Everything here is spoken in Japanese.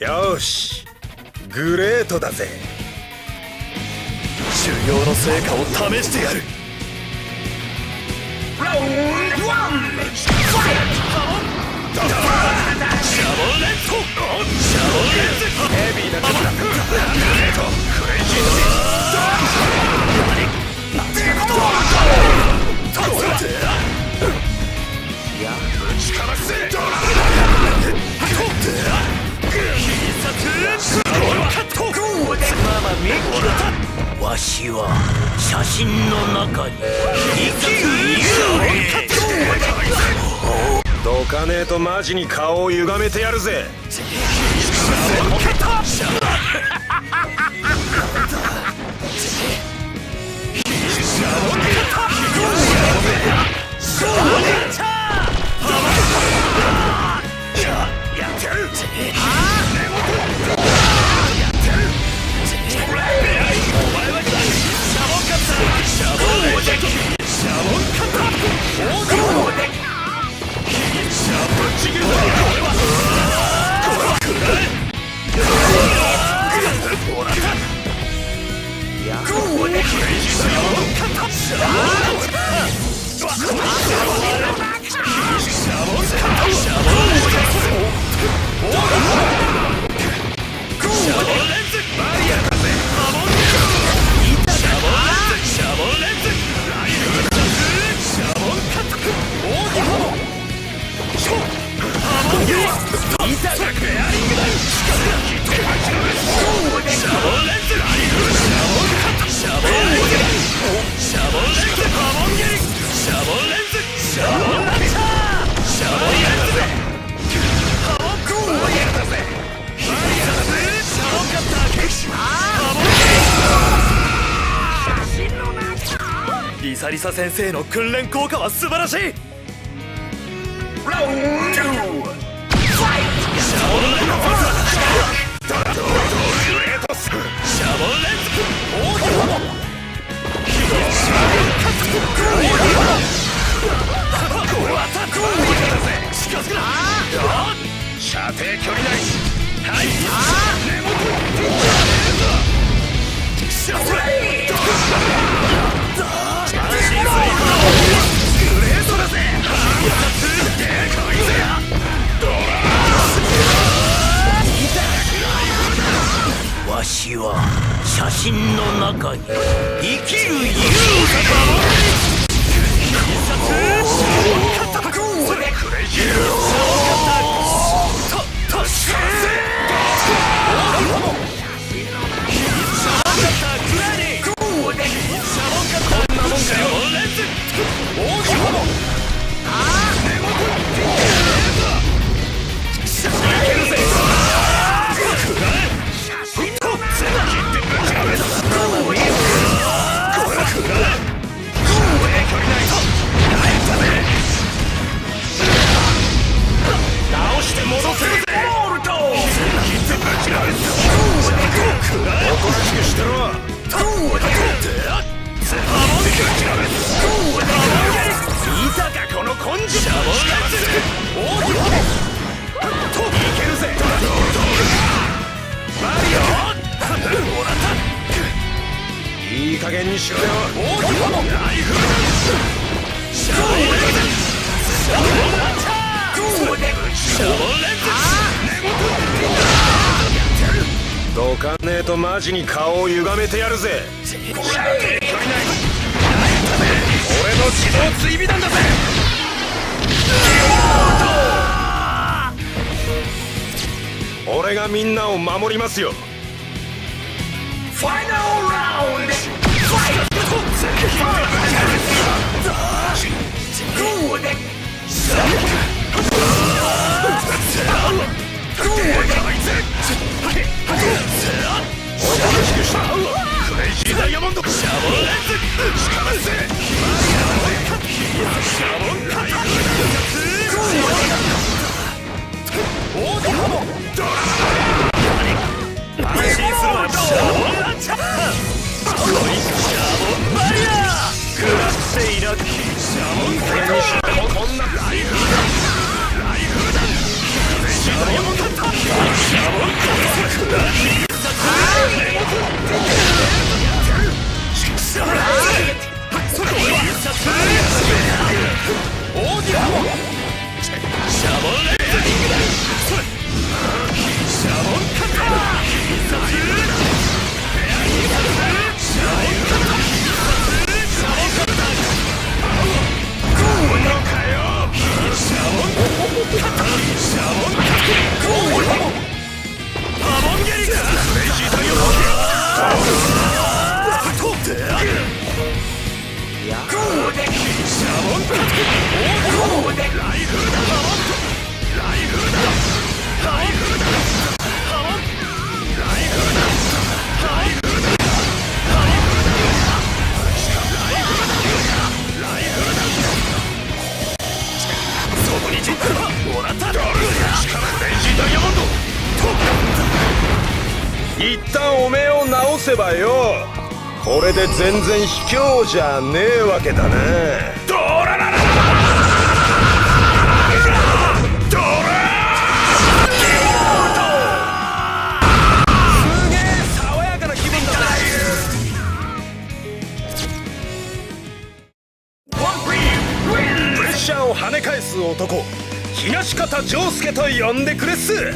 よし、グレートだぜ。修行の成果を試してやる。ラウンド1ファイト。シャボンレッド、シャボンレッド、ヘビーな敵だ。グレート、クレイジーぶちかませ。わしは写真の中に生きるどかねえとマジに顔を歪めてやるぜ。リサリサ先生の訓練効果は素晴らしい。ラウンド2ファイ射程距離内。はい。わしは写真の中に生きる勇いい加減にしろよ。どかねえとマジに顔を歪めてやるぜ。俺の自動追尾弾だぜ。俺がみんなを守りますよ。ファイナルラウンドファイト。クレイジーダイヤモンド。シャボンレッズ。しかませ。安心するわ。シャボンランチャー。Good! シャボンタック Good! ライフルだライフルだライフルだハモンライフルだライフルだライフルだライフルだライフルだそこに陣取るもらった力クレイジーダイヤモンド一旦おめえを直せばよ、これで全然卑怯じゃねえわけだな。ドララララドラすげえ爽やかな気分だぜ。プレッシャーを跳ね返す男、東方丈介と呼んでくれっす。